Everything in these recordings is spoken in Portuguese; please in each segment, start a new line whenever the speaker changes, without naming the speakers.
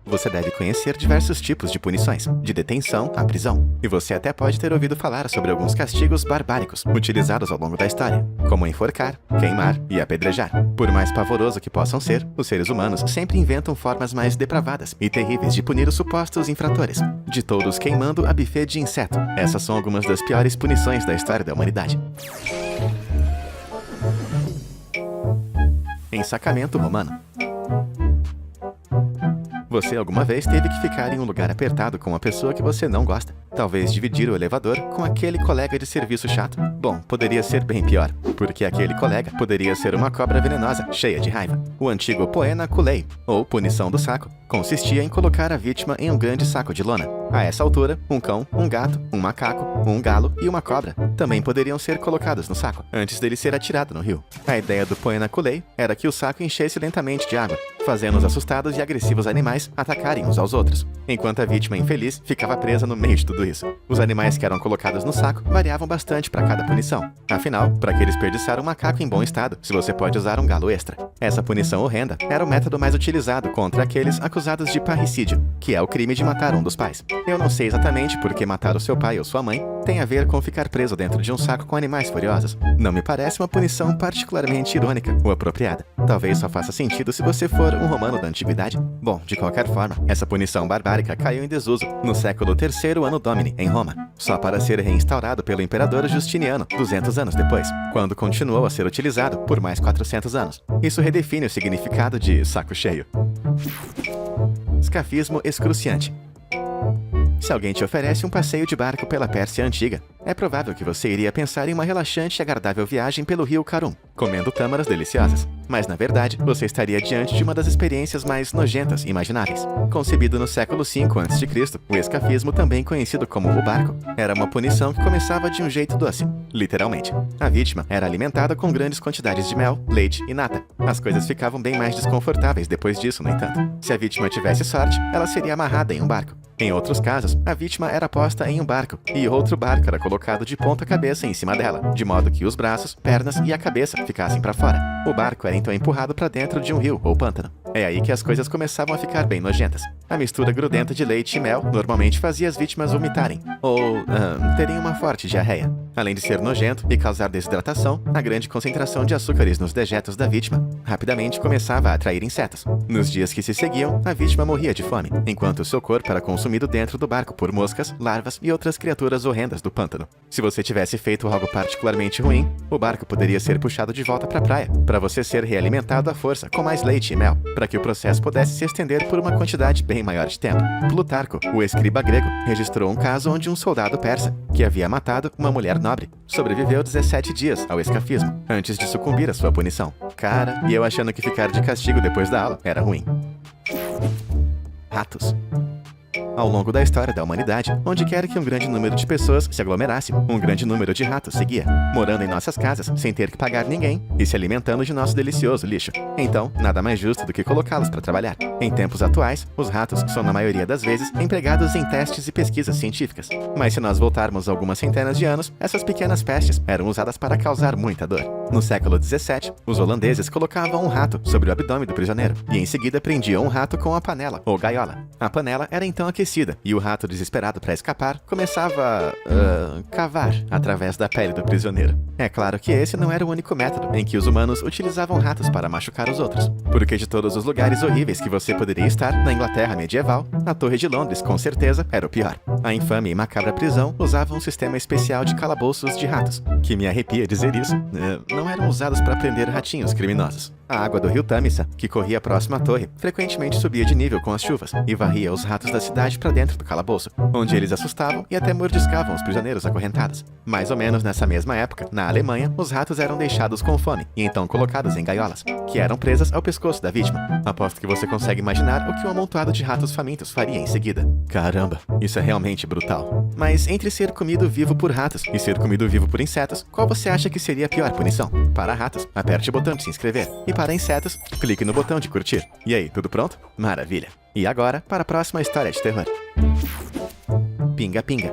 você deve conhecer diversos tipos de punições, de detenção à prisão. E você até pode ter ouvido falar sobre alguns castigos barbáricos utilizados ao longo da história, como enforcar, queimar e apedrejar. Por mais pavoroso que possam ser, os seres humanos sempre inventam formas mais depravadas e terríveis de punir os supostos infratores. De touros queimando a buffet de inseto. Essas são algumas das piores punições da história da humanidade. Ensacamento romano. Você alguma vez teve que ficar em um lugar apertado com uma pessoa que você não gosta? Talvez dividir o elevador com aquele colega de serviço chato? Bom, poderia ser bem pior, porque aquele colega poderia ser uma cobra venenosa, cheia de raiva. O antigo poena culei, ou punição do saco, consistia em colocar a vítima em um grande saco de lona. A essa altura, um cão, um gato, um macaco, um galo e uma cobra também poderiam ser colocados no saco, antes dele ser atirado no rio. A ideia do poena culei era que o saco enchesse lentamente de água, fazendo os assustados e agressivos animais atacarem uns aos outros, enquanto a vítima infeliz ficava presa no meio de tudo isso. Os animais que eram colocados no saco variavam bastante para cada punição. Afinal, para que desperdiçar um macaco em bom estado, se você pode usar um galo extra? Essa punição horrenda era o método mais utilizado contra aqueles acusados de parricídio, que é o crime de matar um dos pais. Eu não sei exatamente por que matar o seu pai ou sua mãe tem a ver com ficar preso dentro de um saco com animais furiosos. Não me parece uma punição particularmente irônica ou apropriada. Talvez só faça sentido se você for um romano da antiguidade. Bom, de qualquer forma, essa punição barbárica caiu em desuso no século III Anno Domini, em Roma, só para ser reinstaurado pelo imperador Justiniano 200 anos depois, quando continuou a ser utilizado por mais 400 anos. Isso redefine o significado de saco cheio. Escafismo excruciante. Se alguém te oferece um passeio de barco pela Pérsia Antiga, é provável que você iria pensar em uma relaxante e agradável viagem pelo rio Karun, comendo tâmaras deliciosas. Mas, na verdade, você estaria diante de uma das experiências mais nojentas imagináveis. Concebido no século V a.C., o escafismo, também conhecido como o barco, era uma punição que começava de um jeito doce, literalmente. A vítima era alimentada com grandes quantidades de mel, leite e nata. As coisas ficavam bem mais desconfortáveis depois disso, no entanto. Se a vítima tivesse sorte, ela seria amarrada em um barco. Em outros casos, a vítima era posta em um barco e outro barco era colocado de ponta cabeça em cima dela, de modo que os braços, pernas e a cabeça ficassem para fora. O barco era então empurrado para dentro de um rio ou pântano. É aí que as coisas começavam a ficar bem nojentas. A mistura grudenta de leite e mel normalmente fazia as vítimas vomitarem ou terem uma forte diarreia. Além de ser nojento e causar desidratação, a grande concentração de açúcares nos dejetos da vítima rapidamente começava a atrair insetos. Nos dias que se seguiam, a vítima morria de fome, enquanto seu corpo era consumido dentro do barco por moscas, larvas e outras criaturas horrendas do pântano. Se você tivesse feito algo particularmente ruim, o barco poderia ser puxado de volta para a praia, para você ser realimentado à força com mais leite e mel, para que o processo pudesse se estender por uma quantidade bem maior de tempo. Plutarco, o escriba grego, registrou um caso onde um soldado persa, que havia matado uma mulher nobre, sobreviveu 17 dias ao escafismo, antes de sucumbir à sua punição. Cara, e eu achando que ficar de castigo depois da aula era ruim. Ratos. Ao longo da história da humanidade, onde quer que um grande número de pessoas se aglomerasse, um grande número de ratos seguia, morando em nossas casas sem ter que pagar ninguém e se alimentando de nosso delicioso lixo. Então, nada mais justo do que colocá-los para trabalhar. Em tempos atuais, os ratos são na maioria das vezes empregados em testes e pesquisas científicas. Mas se nós voltarmos algumas centenas de anos, essas pequenas pestes eram usadas para causar muita dor. No século XVII, os holandeses colocavam um rato sobre o abdômen do prisioneiro e em seguida prendiam um rato com a panela ou gaiola. A panela era então aquecida e o rato, desesperado para escapar, começava a cavar através da pele do prisioneiro. É claro que esse não era o único método em que os humanos utilizavam ratos para machucar os outros, porque de todos os lugares horríveis que você poderia estar na Inglaterra medieval, a Torre de Londres com certeza era o pior. A infame e macabra prisão usava um sistema especial de calabouços de ratos, que me arrepia dizer isso, não eram usados para prender ratinhos criminosos. A água do rio Tamisa, que corria próximo à torre, frequentemente subia de nível com as chuvas e varria os ratos da cidade para dentro do calabouço, onde eles assustavam e até mordiscavam os prisioneiros acorrentados. Mais ou menos nessa mesma época, na Alemanha, os ratos eram deixados com fome e então colocados em gaiolas, que eram presas ao pescoço da vítima. Aposto que você consegue imaginar o que um amontoado de ratos famintos faria em seguida. Caramba, isso é realmente brutal. Mas entre ser comido vivo por ratos e ser comido vivo por insetos, qual você acha que seria a pior punição? Para ratos, aperte o botão de se inscrever. E para insetos, clique no botão de curtir. E aí, tudo pronto? Maravilha! E agora, para a próxima história de terror. Pinga Pinga.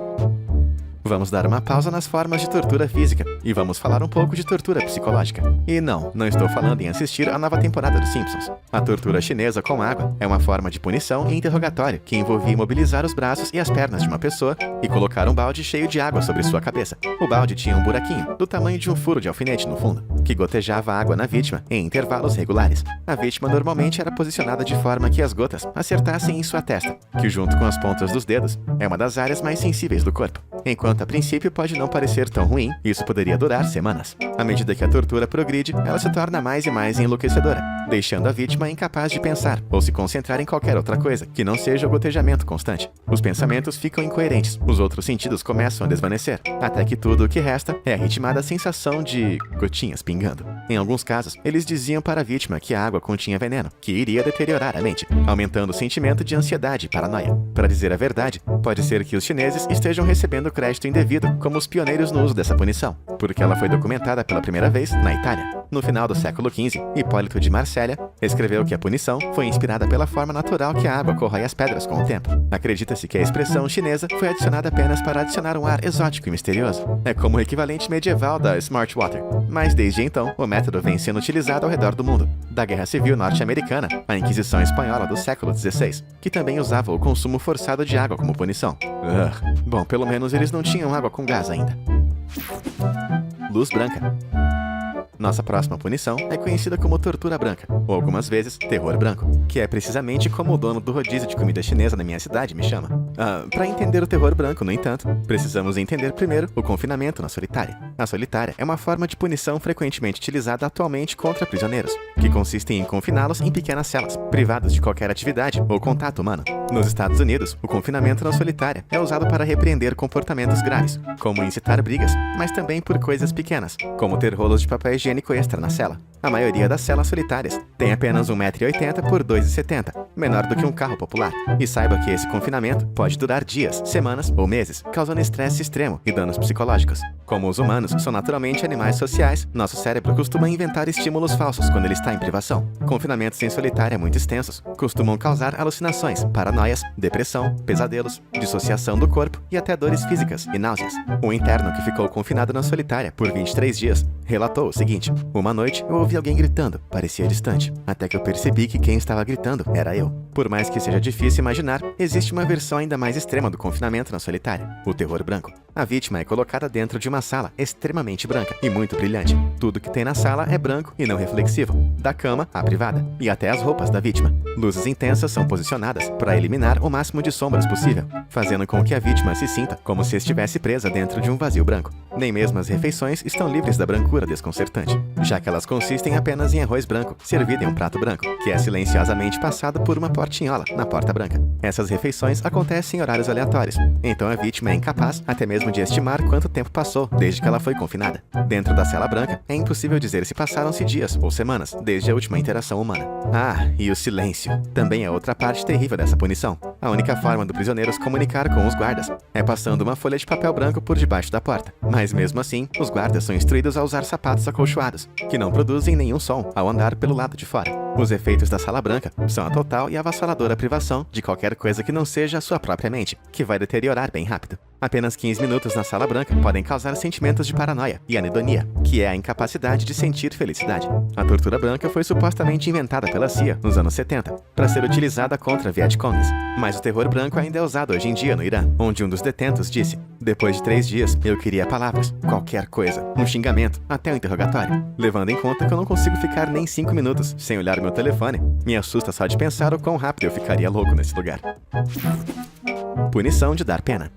Vamos dar uma pausa nas formas de tortura física e vamos falar um pouco de tortura psicológica. E não estou falando em assistir a nova temporada dos Simpsons. A tortura chinesa com água é uma forma de punição e interrogatório que envolvia imobilizar os braços e as pernas de uma pessoa e colocar um balde cheio de água sobre sua cabeça. O balde tinha um buraquinho, do tamanho de um furo de alfinete no fundo, que gotejava água na vítima em intervalos regulares. A vítima normalmente era posicionada de forma que as gotas acertassem em sua testa, que junto com as pontas dos dedos é uma das áreas mais sensíveis do corpo. Enquanto a princípio pode não parecer tão ruim, isso poderia durar semanas. À medida que a tortura progride, ela se torna mais e mais enlouquecedora, deixando a vítima incapaz de pensar ou se concentrar em qualquer outra coisa que não seja o gotejamento constante. Os pensamentos ficam incoerentes, os outros sentidos começam a desvanecer, até que tudo o que resta é a ritmada sensação de gotinhas pingando. Em alguns casos, eles diziam para a vítima que a água continha veneno, que iria deteriorar a mente, aumentando o sentimento de ansiedade e paranoia. Para dizer a verdade, pode ser que os chineses estejam recebendo crédito indevido como os pioneiros no uso dessa punição, porque ela foi documentada pela primeira vez na Itália. No final do século XV, Hipólito de Marsella escreveu que a punição foi inspirada pela forma natural que a água corrói as pedras com o tempo. Acredita-se que a expressão chinesa foi adicionada apenas para adicionar um ar exótico e misterioso. É como o equivalente medieval da Smart Water. Mas desde então, o método vem sendo utilizado ao redor do mundo. Da Guerra Civil Norte-Americana, à Inquisição Espanhola do século XVI, que também usava o consumo forçado de água como punição. Bom, pelo menos eles não tinham água com gás ainda. Luz branca. Nossa próxima punição é conhecida como tortura branca, ou algumas vezes terror branco, que é precisamente como o dono do rodízio de comida chinesa na minha cidade me chama. Para entender o terror branco, no entanto, precisamos entender primeiro o confinamento na solitária. A solitária é uma forma de punição frequentemente utilizada atualmente contra prisioneiros, que consiste em confiná-los em pequenas celas, privados de qualquer atividade ou contato humano. Nos Estados Unidos, o confinamento na solitária é usado para repreender comportamentos graves, como incitar brigas, mas também por coisas pequenas, como ter rolos de papel higiênico extra na cela. A maioria das celas solitárias tem apenas 1,80 m por 2,70 m, menor do que um carro popular. E saiba que esse confinamento pode durar dias, semanas ou meses, causando estresse extremo e danos psicológicos. Como os humanos são naturalmente animais sociais, nosso cérebro costuma inventar estímulos falsos quando ele está em privação. Confinamentos em solitária muito extensos costumam causar alucinações, paranoias, depressão, pesadelos, dissociação do corpo e até dores físicas e náuseas. Um interno que ficou confinado na solitária por 23 dias relatou o seguinte: uma noite eu ouvi alguém gritando, parecia distante, até que eu percebi que quem estava gritando era eu. Por mais que seja difícil imaginar, existe uma versão ainda mais extrema do confinamento na solitária, o terror branco. A vítima é colocada dentro de uma sala extremamente branca e muito brilhante. Tudo que tem na sala é branco e não reflexivo, da cama à privada, e até as roupas da vítima. Luzes intensas são posicionadas para eliminar o máximo de sombras possível, fazendo com que a vítima se sinta como se estivesse presa dentro de um vazio branco. Nem mesmo as refeições estão livres da brancura desconcertante, já que elas consistem apenas em arroz branco, servido em um prato branco, que é silenciosamente passado por uma portinhola na porta branca. Essas refeições acontecem em horários aleatórios, então a vítima é incapaz até mesmo de estimar quanto tempo passou desde que ela foi confinada. Dentro da cela branca, é impossível dizer se passaram-se dias ou semanas desde a última interação humana. E o silêncio também é outra parte terrível dessa punição. A única forma do prisioneiro se comunicar com os guardas é passando uma folha de papel branco por debaixo da porta. Mas mesmo assim, os guardas são instruídos a usar sapatos acolchoados, que não produzem nenhum som ao andar pelo lado de fora. Os efeitos da sala branca são a total e avassaladora privação de qualquer coisa que não seja a sua própria mente, que vai deteriorar bem rápido. Apenas 15 minutos na sala branca podem causar sentimentos de paranoia e anedonia, que é a incapacidade de sentir felicidade. A tortura branca foi supostamente inventada pela CIA nos anos 70, para ser utilizada contra Vietcongs. Mas o terror branco ainda é usado hoje em dia no Irã, onde um dos detentos disse: depois de 3 dias, eu queria palavras, qualquer coisa, um xingamento, até um interrogatório. Levando em conta que eu não consigo ficar nem 5 minutos sem olhar meu telefone, me assusta só de pensar o quão rápido eu ficaria louco nesse lugar. Punição de dar pena.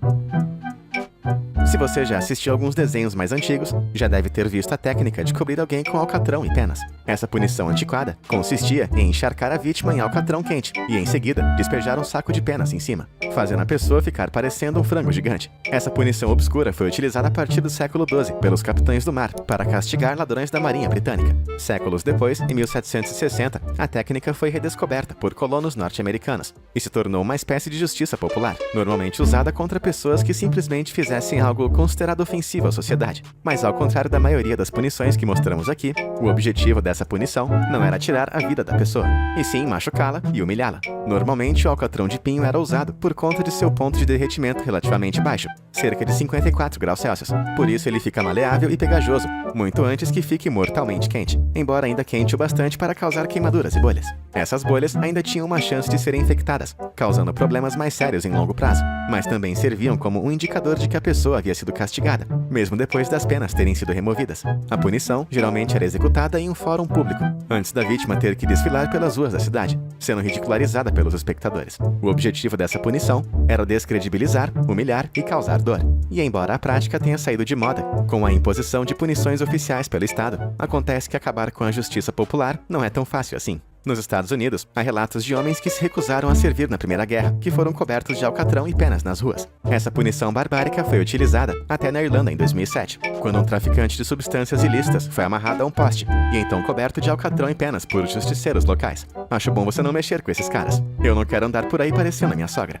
Se você já assistiu alguns desenhos mais antigos, já deve ter visto a técnica de cobrir alguém com alcatrão e penas. Essa punição antiquada consistia em encharcar a vítima em alcatrão quente e, em seguida, despejar um saco de penas em cima, fazendo a pessoa ficar parecendo um frango gigante. Essa punição obscura foi utilizada a partir do século XII pelos capitães do mar para castigar ladrões da Marinha Britânica. Séculos depois, em 1760, a técnica foi redescoberta por colonos norte-americanos e se tornou uma espécie de justiça popular, normalmente usada contra pessoas que simplesmente fizessem algo algo considerado ofensivo à sociedade. Mas ao contrário da maioria das punições que mostramos aqui, o objetivo dessa punição não era tirar a vida da pessoa, e sim machucá-la e humilhá-la. Normalmente o alcatrão de pinho era usado por conta de seu ponto de derretimento relativamente baixo, cerca de 54 graus Celsius. Por isso ele fica maleável e pegajoso, muito antes que fique mortalmente quente, embora ainda quente o bastante para causar queimaduras e bolhas. Essas bolhas ainda tinham uma chance de serem infectadas, causando problemas mais sérios em longo prazo, mas também serviam como um indicador de que a pessoa havia sido castigada, mesmo depois das penas terem sido removidas. A punição geralmente era executada em um fórum público, antes da vítima ter que desfilar pelas ruas da cidade, sendo ridicularizada pelos espectadores. O objetivo dessa punição era descredibilizar, humilhar e causar dor. E embora a prática tenha saído de moda, com a imposição de punições oficiais pelo Estado, acontece que acabar com a justiça popular não é tão fácil assim. Nos Estados Unidos, há relatos de homens que se recusaram a servir na Primeira Guerra, que foram cobertos de alcatrão e penas nas ruas. Essa punição barbárica foi utilizada até na Irlanda em 2007, quando um traficante de substâncias ilícitas foi amarrado a um poste e então coberto de alcatrão e penas por justiceiros locais. Acho bom você não mexer com esses caras. Eu não quero andar por aí parecendo a minha sogra.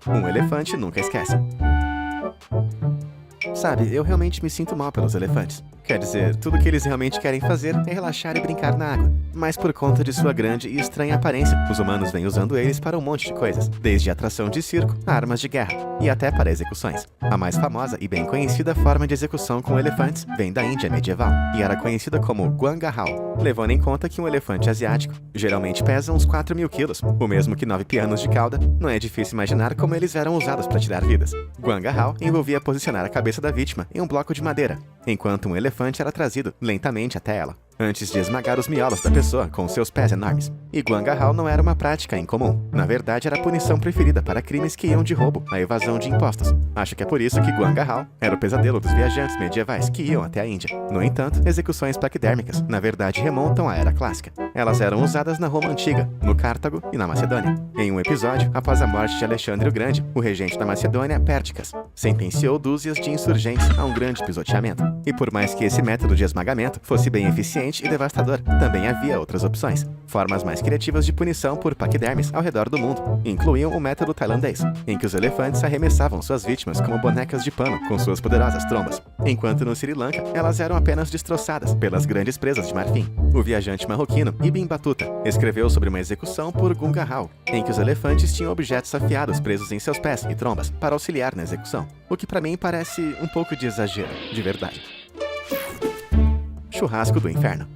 Um elefante nunca esquece. Sabe, eu realmente me sinto mal pelos elefantes. Quer dizer, tudo que eles realmente querem fazer é relaxar e brincar na água. Mas por conta de sua grande e estranha aparência, os humanos vêm usando eles para um monte de coisas, desde atração de circo a armas de guerra, e até para execuções. A mais famosa e bem conhecida forma de execução com elefantes vem da Índia medieval, e era conhecida como Guangahao, levando em conta que um elefante asiático geralmente pesa uns 4.000 quilos, o mesmo que 9 pianos de cauda. Não é difícil imaginar como eles eram usados para tirar vidas. Guangahao envolvia posicionar a cabeça da vítima em um bloco de madeira, enquanto um elefante era trazido lentamente até ela, antes de esmagar os miolos da pessoa com seus pés enormes. E Guangahao não era uma prática incomum. Na verdade, era a punição preferida para crimes que iam de roubo a evasão de impostos. Acho que é por isso que Guangahao era o pesadelo dos viajantes medievais que iam até a Índia. No entanto, execuções paquidérmicas, na verdade, remontam à Era Clássica. Elas eram usadas na Roma Antiga, no Cartago e na Macedônia. Em um episódio, após a morte de Alexandre o Grande, o regente da Macedônia, Pérticas, sentenciou dúzias de insurgentes a um grande pisoteamento. E por mais que esse método de esmagamento fosse bem eficiente e devastador, também havia outras opções. Formas mais criativas de punição por paquidermes ao redor do mundo incluíam o método tailandês, em que os elefantes arremessavam suas vítimas como bonecas de pano com suas poderosas trombas, enquanto no Sri Lanka elas eram apenas destroçadas pelas grandes presas de marfim. O viajante marroquino Ibn Battuta escreveu sobre uma execução por Guangahao, em que os elefantes tinham objetos afiados presos em seus pés e trombas para auxiliar na execução, o que para mim parece um pouco de exagero, de verdade. Churrasco do inferno.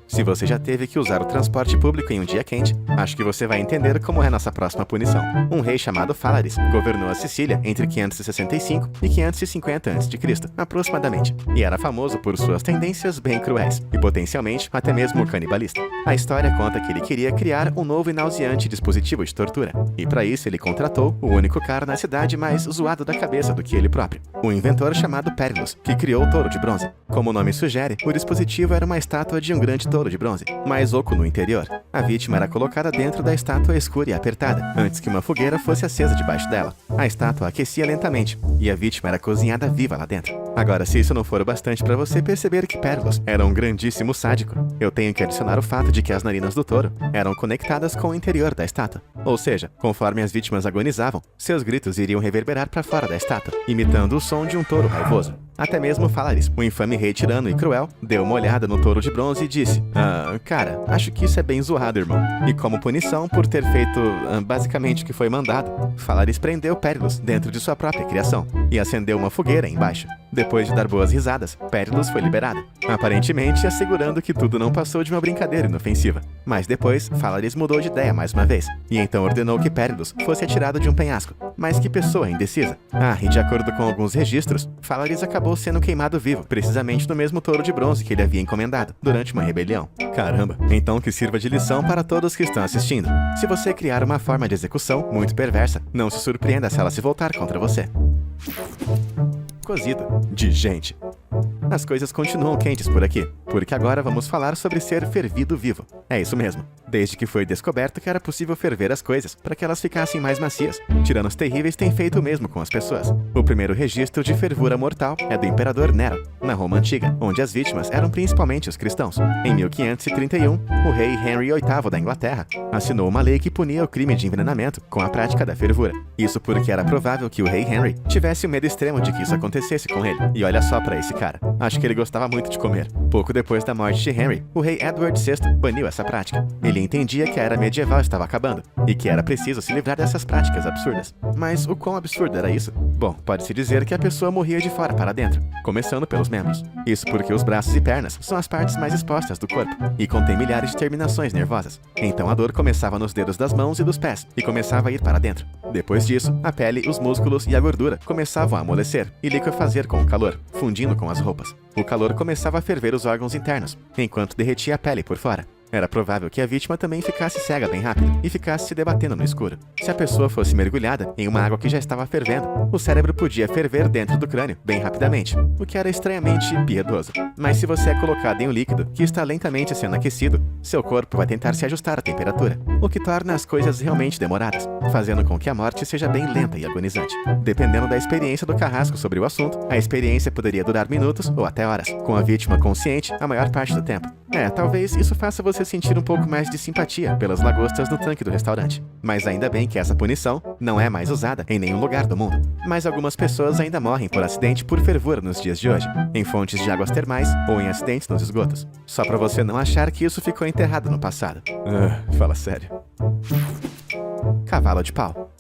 Se você já teve que usar o transporte público em um dia quente, acho que você vai entender como é nossa próxima punição. Um rei chamado Fálaris governou a Sicília entre 565 e 550 a.C., aproximadamente, e era famoso por suas tendências bem cruéis e potencialmente até mesmo canibalista. A história conta que ele queria criar um novo e nauseante dispositivo de tortura, e para isso ele contratou o único cara na cidade mais zoado da cabeça do que ele próprio, um inventor chamado Péricles, que criou o touro de bronze. Como o nome sugere, o dispositivo era uma estátua de um grande touro de bronze, mais oco no interior. A vítima era colocada dentro da estátua escura e apertada, antes que uma fogueira fosse acesa debaixo dela. A estátua aquecia lentamente, e a vítima era cozinhada viva lá dentro. Agora, se isso não for o bastante para você perceber que Péricles era um grandíssimo sádico, eu tenho que adicionar o fato de que as narinas do touro eram conectadas com o interior da estátua. Ou seja, conforme as vítimas agonizavam, seus gritos iriam reverberar para fora da estátua, imitando o som de um touro raivoso. Até mesmo Fálaris, o infame rei tirano e cruel, deu uma olhada no touro de bronze e disse: cara, acho que isso é bem zoado, irmão. E como punição por ter feito basicamente o que foi mandado, Fálaris prendeu Péricles dentro de sua própria criação e acendeu uma fogueira embaixo. Depois de dar boas risadas, Péricles foi liberado, aparentemente assegurando que tudo não passou de uma brincadeira inofensiva. Mas depois, Fálaris mudou de ideia mais uma vez, e então ordenou que Péricles fosse atirado de um penhasco. Mas que pessoa indecisa! E de acordo com alguns registros, Fálaris acabou sendo queimado vivo, precisamente no mesmo touro de bronze que ele havia encomendado, durante uma rebelião. Caramba! Então que sirva de lição para todos que estão assistindo. Se você criar uma forma de execução muito perversa, não se surpreenda se ela se voltar contra você. Cozido de gente. As coisas continuam quentes por aqui. porque agora vamos falar sobre ser fervido vivo. É isso mesmo. Desde que foi descoberto que era possível ferver as coisas para que elas ficassem mais macias, tiranos terríveis têm feito o mesmo com as pessoas. O primeiro registro de fervura mortal é do imperador Nero, na Roma Antiga, onde as vítimas eram principalmente os cristãos. Em 1531, o rei Henry VIII da Inglaterra assinou uma lei que punia o crime de envenenamento com a prática da fervura. Isso porque era provável que o rei Henry tivesse o medo extremo de que isso acontecesse com ele. E olha só pra esse cara. Acho que ele gostava muito de comer. Pouco depois da morte de Henry, o rei Edward VI baniu essa prática. Ele entendia que a era medieval estava acabando e que era preciso se livrar dessas práticas absurdas. Mas o quão absurdo era isso? Bom, pode-se dizer que a pessoa morria de fora para dentro, começando pelos membros. Isso porque os braços e pernas são as partes mais expostas do corpo e contém milhares de terminações nervosas. Então a dor começava nos dedos das mãos e dos pés e começava a ir para dentro. Depois disso, a pele, os músculos e a gordura começavam a amolecer e liquefazer com o calor, fundindo com as roupas. O calor começava a ferver os órgãos internos, enquanto derretia a pele por fora. Era provável que a vítima também ficasse cega bem rápido e ficasse se debatendo no escuro. Se a pessoa fosse mergulhada em uma água que já estava fervendo, o cérebro podia ferver dentro do crânio bem rapidamente, o que era estranhamente piedoso. Mas se você é colocado em um líquido que está lentamente sendo aquecido, seu corpo vai tentar se ajustar à temperatura, o que torna as coisas realmente demoradas, fazendo com que a morte seja bem lenta e agonizante. Dependendo da experiência do carrasco sobre o assunto, a experiência poderia durar minutos ou até horas, com a vítima consciente a maior parte do tempo. Talvez isso faça você sentir um pouco mais de simpatia pelas lagostas no tanque do restaurante. Mas ainda bem que essa punição não é mais usada em nenhum lugar do mundo. Mas algumas pessoas ainda morrem por acidente por fervura nos dias de hoje, em fontes de águas termais ou em acidentes nos esgotos. Só pra você não achar que isso ficou enterrado no passado. Fala sério. Cavalo de pau.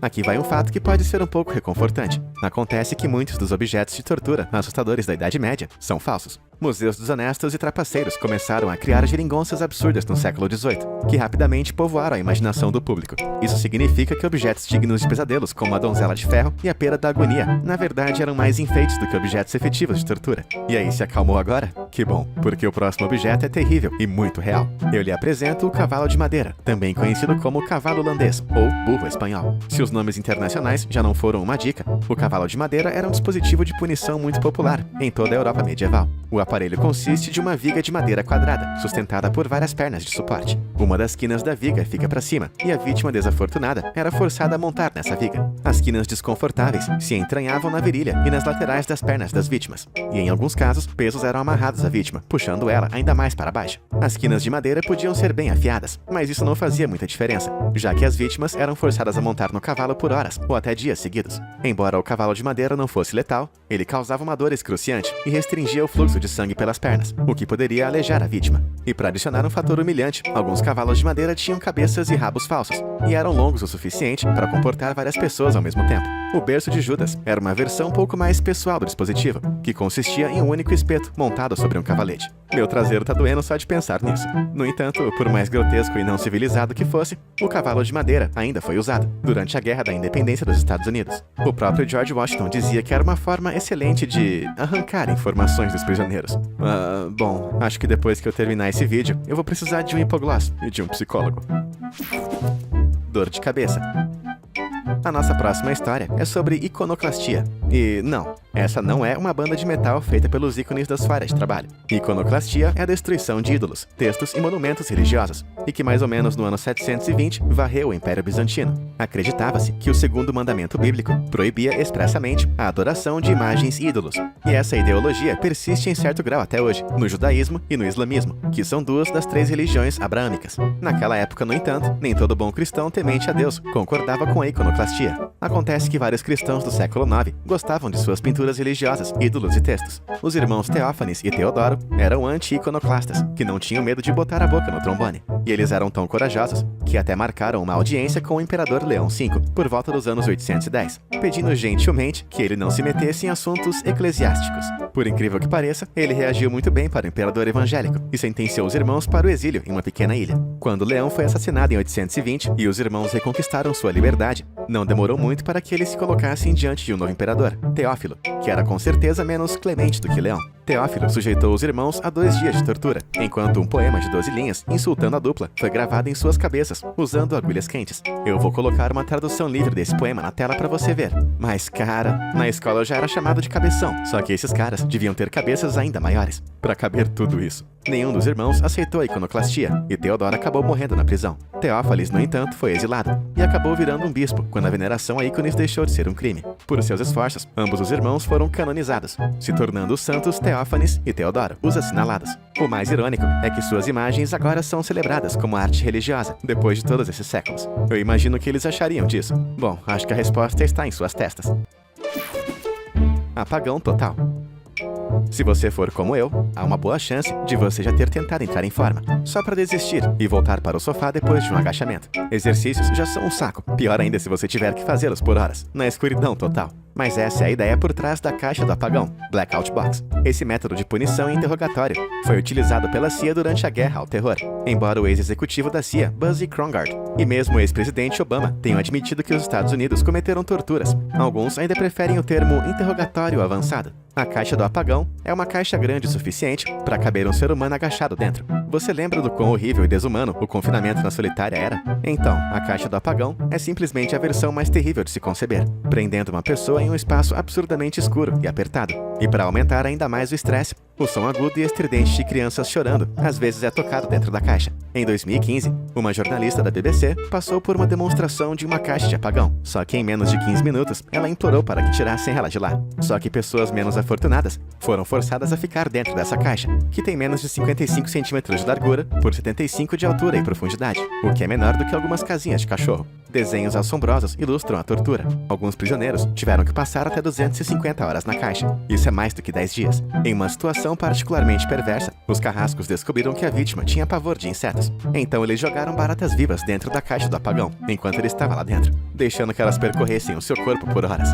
Aqui vai um fato que pode ser um pouco reconfortante. Acontece que muitos dos objetos de tortura assustadores da Idade Média são falsos. Museus desonestos e trapaceiros começaram a criar geringonças absurdas no século XVIII, que rapidamente povoaram a imaginação do público. Isso significa que objetos dignos de pesadelos, como a donzela de ferro e a pera da agonia, na verdade eram mais enfeites do que objetos efetivos de tortura. E aí, se acalmou agora? Que bom, porque o próximo objeto é terrível e muito real. Eu lhe apresento o cavalo de madeira, também conhecido como cavalo holandês ou burro espanhol. Se os nomes internacionais já não foram uma dica, o cavalo de madeira era um dispositivo de punição muito popular em toda a Europa medieval. O aparelho consiste de uma viga de madeira quadrada, sustentada por várias pernas de suporte. Uma das quinas da viga fica para cima, e a vítima desafortunada era forçada a montar nessa viga. As quinas desconfortáveis se entranhavam na virilha e nas laterais das pernas das vítimas, e em alguns casos, pesos eram amarrados à vítima, puxando ela ainda mais para baixo. As quinas de madeira podiam ser bem afiadas, mas isso não fazia muita diferença, já que as vítimas eram forçadas a montar no cavalo por horas ou até dias seguidos. Embora o cavalo de madeira não fosse letal, ele causava uma dor excruciante e restringia o fluxo de sangue pelas pernas, o que poderia aleijar a vítima. E para adicionar um fator humilhante, alguns cavalos de madeira tinham cabeças e rabos falsos, e eram longos o suficiente para comportar várias pessoas ao mesmo tempo. O berço de Judas era uma versão um pouco mais pessoal do dispositivo, que consistia em um único espeto montado sobre um cavalete. Meu traseiro tá doendo só de pensar nisso. No entanto, por mais grotesco e não civilizado que fosse, o cavalo de madeira ainda foi usado durante a Guerra da Independência dos Estados Unidos. O próprio George Washington dizia que era uma forma excelente de arrancar informações dos prisioneiros. Bom, acho que depois que eu terminar esse vídeo, eu vou precisar de um hipogloss e de um psicólogo. Dor de cabeça. A nossa próxima história é sobre iconoclastia. E não, essa não é uma banda de metal feita pelos ícones das áreas de trabalho. Iconoclastia é a destruição de ídolos, textos e monumentos religiosos, e que mais ou menos no ano 720 varreu o Império Bizantino. Acreditava-se que o segundo mandamento bíblico proibia expressamente a adoração de imagens e ídolos. E essa ideologia persiste em certo grau até hoje, no judaísmo e no islamismo, que são duas das três religiões abraâmicas. Naquela época, no entanto, nem todo bom cristão temente a Deus concordava com a iconoclastia. Acontece que vários cristãos do século IX gostavam de suas pinturas religiosas, ídolos e textos. Os irmãos Teófanes e Teodoro eram anti-iconoclastas, que não tinham medo de botar a boca no trombone. E eles eram tão corajosos que até marcaram uma audiência com o imperador Leão V, por volta dos anos 810, pedindo gentilmente que ele não se metesse em assuntos eclesiásticos. Por incrível que pareça, ele reagiu muito bem para o imperador evangélico e sentenciou os irmãos para o exílio em uma pequena ilha. Quando Leão foi assassinado em 820 e os irmãos reconquistaram sua liberdade, não demorou muito para que eles se colocassem diante de um novo imperador, Teófilo, que era com certeza menos clemente do que Leão. Teófilo sujeitou os irmãos a 2 dias de tortura, enquanto um poema de 12 linhas, insultando a dupla, foi gravado em suas cabeças, usando agulhas quentes. Eu vou colocar uma tradução livre desse poema na tela pra você ver. Mas, cara, na escola eu já era chamado de cabeção, só que esses caras deviam ter cabeças ainda maiores para caber tudo isso. Nenhum dos irmãos aceitou a iconoclastia e Teodoro acabou morrendo na prisão. Teófanes, no entanto, foi exilado e acabou virando um bispo quando a veneração a ícones deixou de ser um crime. Por seus esforços, ambos os irmãos foram canonizados, se tornando os santos Teófanes e Teodoro, os assinalados. O mais irônico é que suas imagens agora são celebradas como arte religiosa, depois de todos esses séculos. Eu imagino que eles achariam disso. Bom, acho que a resposta está em suas testas. Apagão total. Se você for como eu, há uma boa chance de você já ter tentado entrar em forma, só para desistir e voltar para o sofá depois de um agachamento. Exercícios já são um saco, pior ainda se você tiver que fazê-los por horas, na escuridão total. Mas essa é a ideia por trás da caixa do apagão, Blackout Box. Esse método de punição e interrogatório foi utilizado pela CIA durante a Guerra ao Terror, embora o ex-executivo da CIA, Buzzy Krongard, e mesmo o ex-presidente Obama tenham admitido que os Estados Unidos cometeram torturas. Alguns ainda preferem o termo interrogatório avançado. A caixa do apagão é uma caixa grande o suficiente para caber um ser humano agachado dentro. Você lembra do quão horrível e desumano o confinamento na solitária era? Então, a caixa do apagão é simplesmente a versão mais terrível de se conceber, prendendo uma pessoa em um espaço absurdamente escuro e apertado. E para aumentar ainda mais o estresse, o som agudo e estridente de crianças chorando às vezes é tocado dentro da caixa. Em 2015, uma jornalista da BBC passou por uma demonstração de uma caixa de apagão, só que em menos de 15 minutos ela implorou para que tirassem ela de lá. Só que pessoas menos afortunadas foram forçadas a ficar dentro dessa caixa, que tem menos de 55 centímetros de largura por 75 de altura e profundidade, o que é menor do que algumas casinhas de cachorro. Desenhos assombrosos ilustram a tortura. Alguns prisioneiros tiveram que passar até 250 horas na caixa. Isso é mais do que 10 dias. Em uma situação particularmente perversa, os carrascos descobriram que a vítima tinha pavor de insetos. Então eles jogaram baratas vivas dentro da caixa do apagão, enquanto ele estava lá dentro, deixando que elas percorressem o seu corpo por horas.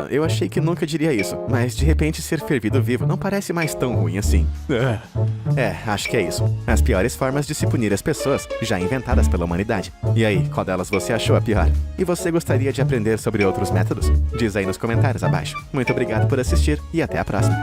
Eu achei que nunca diria isso, mas de repente ser fervido vivo não parece mais tão ruim assim. Acho que é isso. As piores formas de se punir as pessoas já inventadas pela humanidade. E aí, qual delas você achou a pior? E você gostaria de aprender sobre outros métodos? Diz aí nos comentários abaixo. Muito obrigado por assistir e até a próxima.